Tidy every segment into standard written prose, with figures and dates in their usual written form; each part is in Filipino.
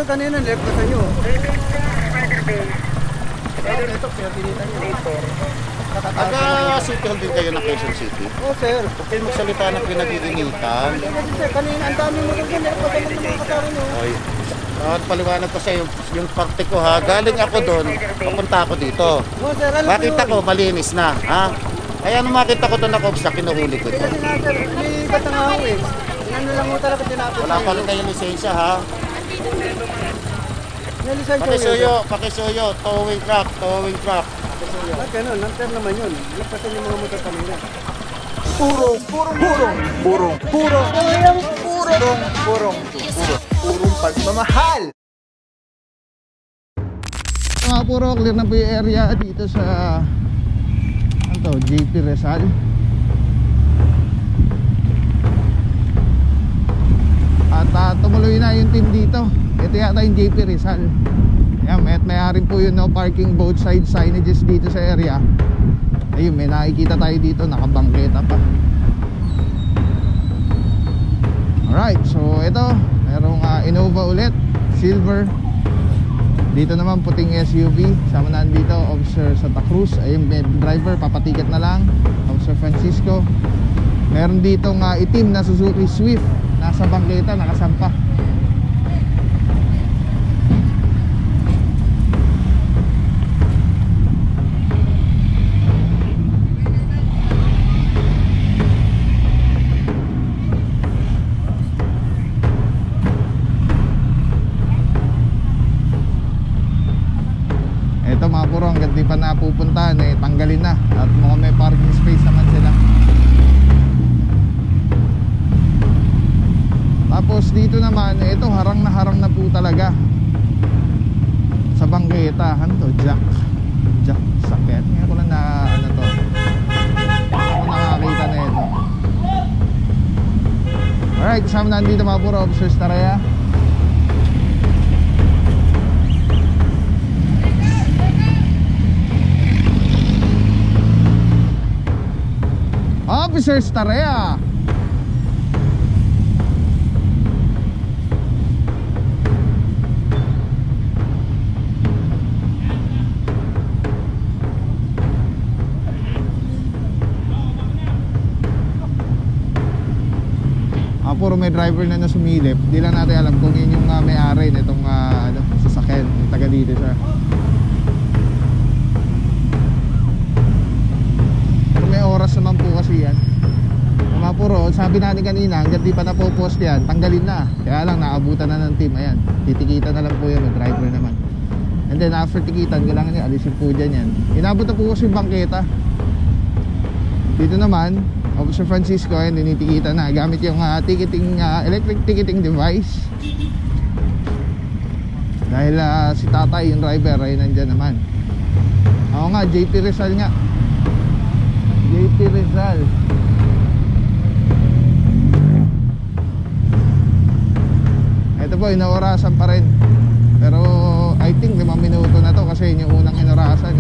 motor kanina, left na sa inyo. Ito, kaya pinita nyo. Taga City Hall din kayo ng Quezon City? Oo, sir. Huwag kayo magsalita ng pinag-iinitan. Kasi sir, kanina ang dami motor dyan, left na sa mga kasama nyo. Oy, paliwanag ko sa yung parte ko ha. Galing ako doon, papunta ako dito. Oo, sir, alam Makita ko, malinis na. Ha? Kaya nung makita ko doon ako, kinuhuli ko ito. Kasi nga sir, may katangaw eh. Ano lang mo talaga tinapos. Wala pa rin kayong lisensya ha. Pakisuyo, towing truck. Ba't gano'n? Nanter naman yun. Lagpasan yung mga motor kanina. Purong pagmamahal. Mga puro, clear na po yung area dito sa JP Rizal. At tumuloy na yung team dito. Ito yata yung JP Rizal. Ayan, may-ari po yun, no? Parking both side signages dito sa area. Ayun, may nakikita tayo dito, nakabangketa pa. Alright, so ito merong Innova ulit, silver. Dito naman puting SUV. Sama na dito Officer Santa Cruz. Ayun, driver, papatiket na lang, Officer Francisco. Meron ditong itim na Suzuki Swift. Nasa bangketa, nakasampa. Ito mga puro, hanggang di pa napupuntahan tanggalin na. At mukhang may parking space naman sila. Tapos dito naman, ito harang na po talaga sa bangketa. Ano to? Jack sakit. Ngayon ko lang na ano to, ako nakakita na ito. Alright, kasama na dito mga puro, Officer Staraya. Officer Staraya. Puro may driver na sumilip. Di lang natin alam kung yun yung may-ari nitong sasakyan, yung taga dito siya. Pero may oras naman po kasi yan. Mga puro, sabi natin kanina, hanggang di pa napopost yan, tanggalin na. Kaya lang, naabutan na ng team. Ayan, titikita na lang po yan, may driver naman. And then after tikitan, kailangan niya alisin po dyan yan. Inabot na po kasi yung bangketa. Dito naman Officer Francisco, ayun, tinitikita na gamit yung ticketing, electric ticketing device. Dahil si tatay, yung driver, ay nandyan naman. Oo nga, JP Rizal nga. JP Rizal. Ito po, inaorasan pa rin. Pero I think 5 minuto na to kasi yun yung unang inorasan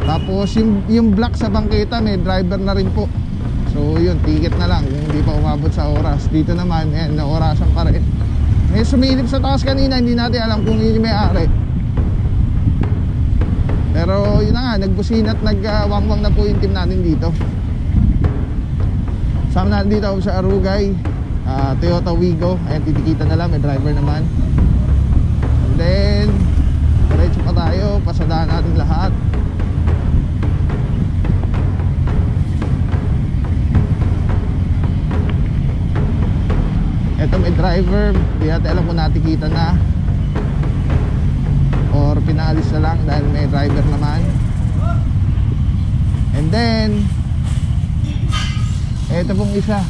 Tapos yung black sa bangketa, may driver na rin po. So yun, ticket na lang kung hindi pa umabot sa oras. Dito naman, naorasan pa rin. May sumilip sa taas kanina, hindi natin alam kung yun yung may-ari. Pero yun na nga, nagbusina at nagwangwang na po yung team natin dito. Sama natin dito sa Arugay, Toyota Wigo. Ayan, titikita na lang, may driver naman. And then diretso pa tayo, pasadaan natin lahat. Ito may driver, di natin alam kung natikita na or pinalis na lang dahil may driver naman. And then ito pong isa,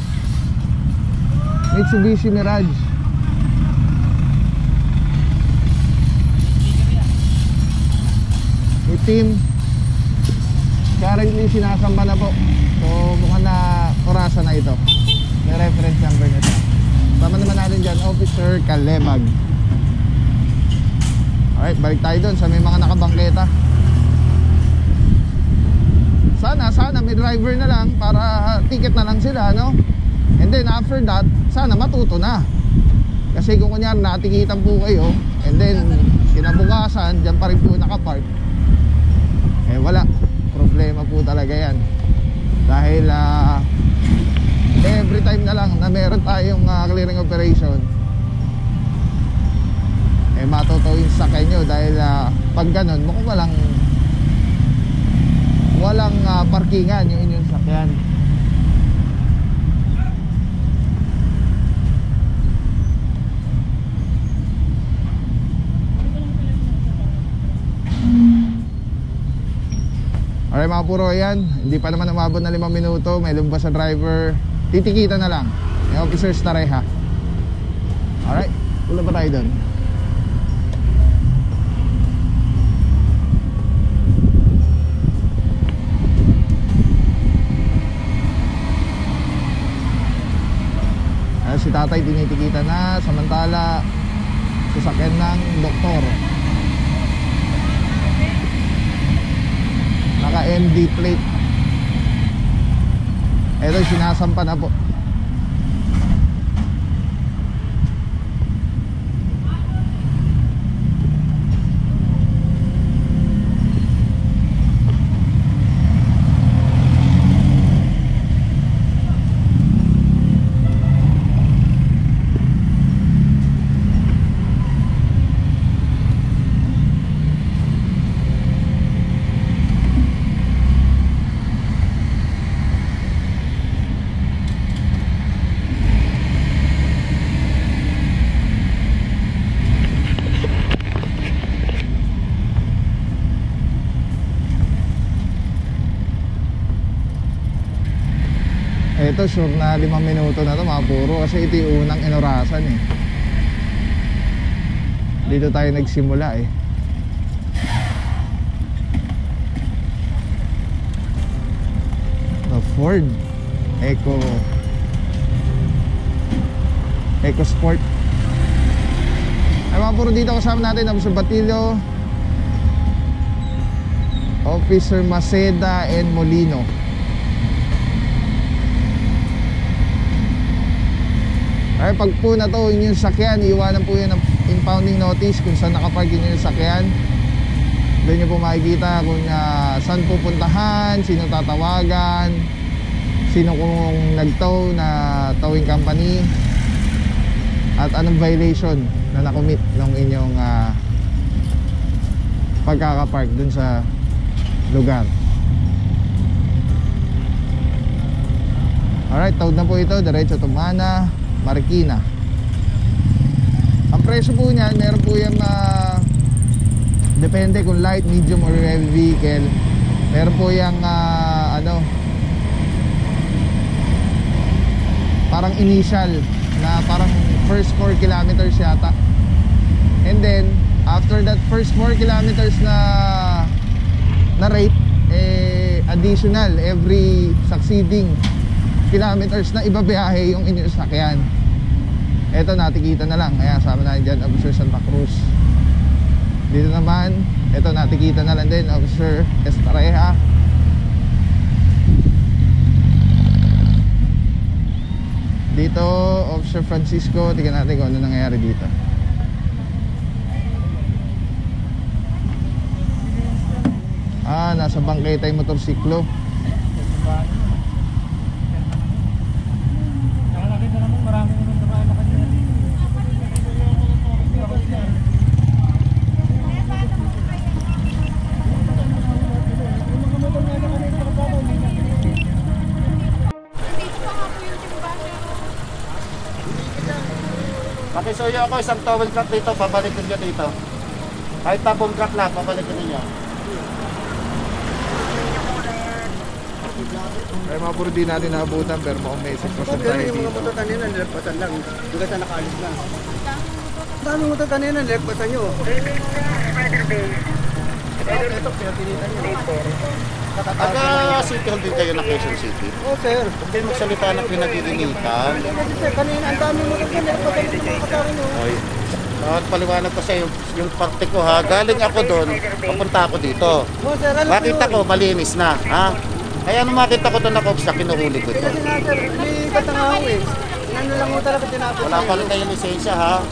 Mitsubishi Mirage. Itim, currently sinasamba na po. So mukhang na orasa na ito. May reference number nito. Tama naman natin dyan, Officer Kalemag. Alright, balik tayo dun sa may mga nakabangketa. Sana may driver na lang para ticket na lang sila, no? And then after that, sana matuto na. Kasi kung kunyari natikitan po kayo, and then kinabukasan, dyan pa rin po nakapark, eh wala, problema po talaga yan. Dahil every time na lang na meron tayong clearing operation, eh matutawin sa kanyo. Dahil pag ganun, mukhang walang parkingan yung inyong sakyan. Alright mga puro, yan. Hindi pa naman umabot na 5 minuto. May lumabas sa driver. Titikita na lang. May officers tareha. Alright, pula pa tayo dun. Si tatay tinitikita na. Samantala sasakyan ng doktor, naka MD plate. Ito sinasampa na po. Ito sure na 5 minuto na to mga puro, kasi ito yung unang inorasan eh. Dito tayo nagsimula eh. The Ford EcoSport. Ay mga puro, dito kasama natin ang Officer Batilio, Officer Maceda and Molino. Ay pag po na to yung sakyan, iwanan po yan ng impounding notice kung saan nakapark yung sakyan. Doon nyo po makikita kung saan pupuntahan, sino tatawagan, sino kung nag-tow na towing company, at anong violation na nakomit ng inyong pagkakapark dun sa lugar. Alright, tawag na po ito, diretso Tumana, Marikina. Ang presyo po niyan, meron po yan depende kung light, medium or heavy vehicle. Meron po yung parang initial na parang first 4 kilometers yata. And then after that first 4 kilometers na rate, additional every succeeding kilometers na ibabiyahe yung inyong sakyan. Eto, natikita na lang. Kaya sama natin dyan Officer Santa Cruz. Dito naman, eto, natikita na lang din Officer Estareja. Dito Officer Francisco. Tingnan natin kung ano nangyayari dito. Nasa bangketa yung motorsiklo. Pakisuyo ako isang towel truck dito, pabalikin nyo dito. Kahit tapong truck lang, pabalikin ninyo. Ay mga puro, di natin naabutan pero mukhang may message pa sa tayo Yung mga dito. motor kanina, nilagpasan lang. Hindi ka nakaalis lang. Dami motor kanina, nilagpasan nyo. Ito, pinapilitan nyo. Taga City Hall din kayo na Quezon City. Oo, sir. Huwag kayo magsalita ng pinag-iinitan. Kasi sir, kanina, ang dami motor kanina, nilagpasan nyo mga kasama nyo. Oy, at paliwanag ko sa yung parte ko ha. Galing ako doon, papunta ako dito. Oo, sir, alam Makita ko, malinis na, ha? Kaya nung makita ko doon ako, sa kinuhuli ko ito. Kasi nga, sir, may ibat na nga ako eh. ano lang mo talaga tinapos. Wala pa rin kayong lisensya ha.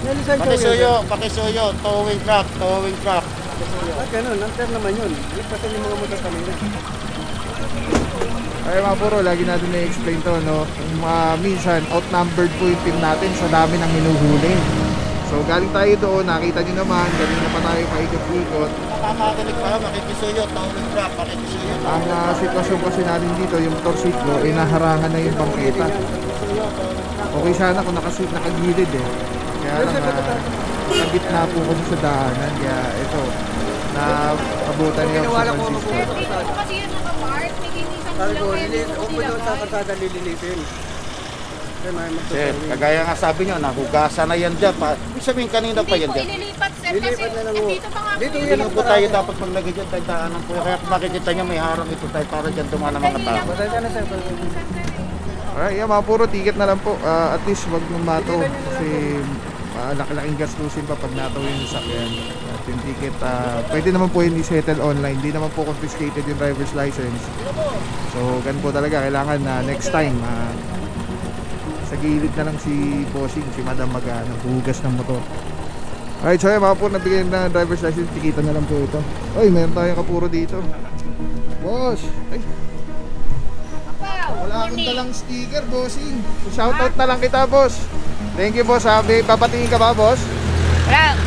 May lisensya Pakisuyo, towing truck. Ganun, unfair naman yun. Ligpasan yung mga motor kanina. Ay mga puro, lagi natin na-explain to, no? Minsan, outnumbered po yung team natin sa dami ng hinuhuli. So galing tayo doon, nakita nyo naman, galing na pa tayo paikot-ikot. Nakakadinig pa, makikisuyo, towing truck, makikisuyo. Ang sitwasyon kasi natin dito, yung motorsiklo, eh naharangan na yung bangketa. Okay sana kung nakagilid eh. Kaya lang, nagitna po kasi sa daanan. Kaya ito, naabutan niya sa Francisco. Dito kasi yun nakapark, may ginisan Sabi lang ko, kayo huwag mo doon sa kalsada lilinisin. Kasi may Sir, magtutulong. kagaya nga sabi nyo, nahugasan na yan dyan. Ibig sabihin kanina pa yan Hindi ko dyan. ililipat sir kasi Lilipat na lang ho. dito pa nga Dito po yan Hindi ang po tayo dapat maglagay dyan, tayo daanan po. Kaya kung makikita nyo, may harang ito tayo para dyan dumaan ng mga tao. Pasensya na sir. Alright, yeah, mga puro ticket na lang po. At least wag mato kasi laki-laking gastusin pa pag nataw yung sakyan. At yung ticket, pwede naman po yun i-settle online. Hindi naman po confiscated yung driver's license. So, ganun po talaga. Kailangan na next time, sa gilid na lang si bossing, si madam naghuhugas ng motor. Alright, so yun mga puro, nabigyan na driver's license. Tikitan na lang po ito. Ay, meron tayong kapuro dito. Boss! Ay! Wala akong talang sticker, bossing. Shoutout na lang kita, boss. Thank you, boss. Papatingin ka ba, boss? Wala,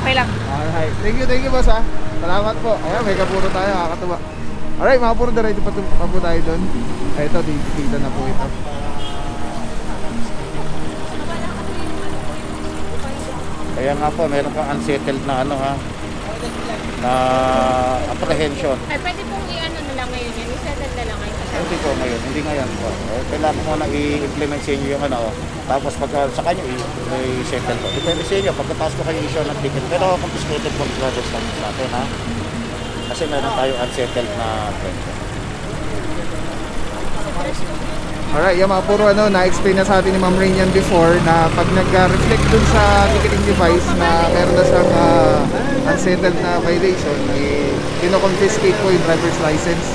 okay lang. Alright. Thank you, boss, ha. Salamat po. Ayan, may kapuro tayo, kakatuwa. Alright, mga puro, diretso pa po tayo doon. Ito, dikita na po ito. Kaya nga po, meron kang unsettled na ano ha, na apprehension. Ay, pwede pong i-ano na lang ngayon yan, i-settle na lang ngayon. Hindi po ngayon, hindi ngayon po. Kailangan mo na i-implement sa inyo yung ano, tapos pagka sa kanyo i-settle po. Depende sa inyo, pagkatapos ko kayo issue ng ticket. Pero confiscated po ang driver's license natin ha. Kasi meron tayo unsettled na apprehension. Alright, yung mga puro na-explain na sa atin ni Ma'am Rain yan before na pag nag-reflect dun sa ticketing device na meron na siyang unsettled na violation, kino-confiscate po yung driver's license.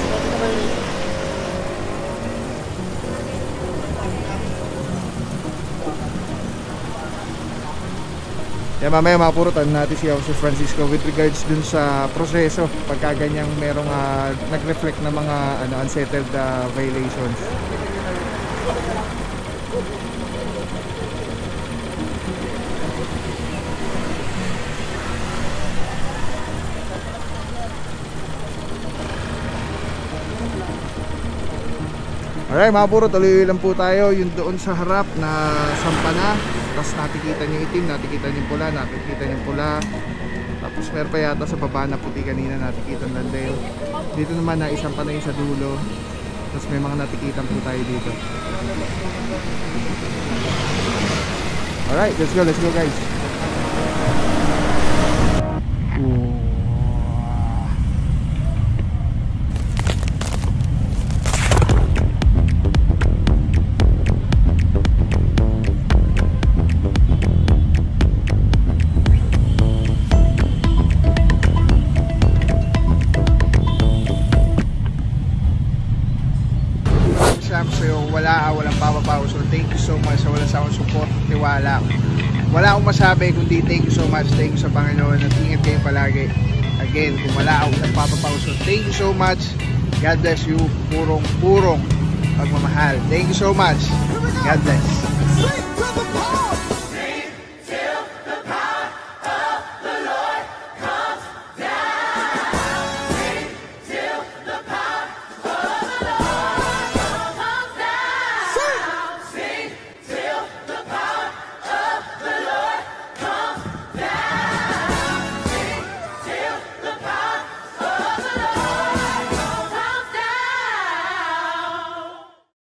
Kaya mamaya mga puro, tanong natin si Officer Francisco with regards dun sa proseso pagka ganyang merong nag-reflect na mga unsettled violations. Alright mga puro, tuloy lang po tayo. Yung doon sa harap na sampana, tapos nakikita nyo itim, nakikita nyo pula, nakikita nyo pula. Tapos meron pa yata sa baba na puti kanina, nakikita ng landel. Dito naman na isang pa na yung sa dulo. Tapos may mga natikitan po tayo dito. Alright, let's go guys. Walang papapaw. So thank you so much sa walang sawang support, tiwala. Wala akong masabi kundi thank you so much. Thank you sa Panginoon at ingat kayo palagi. Again, kung wala akong nagpapapaw. So thank you so much. God bless you. Purong pagmamahal. Thank you so much. God bless.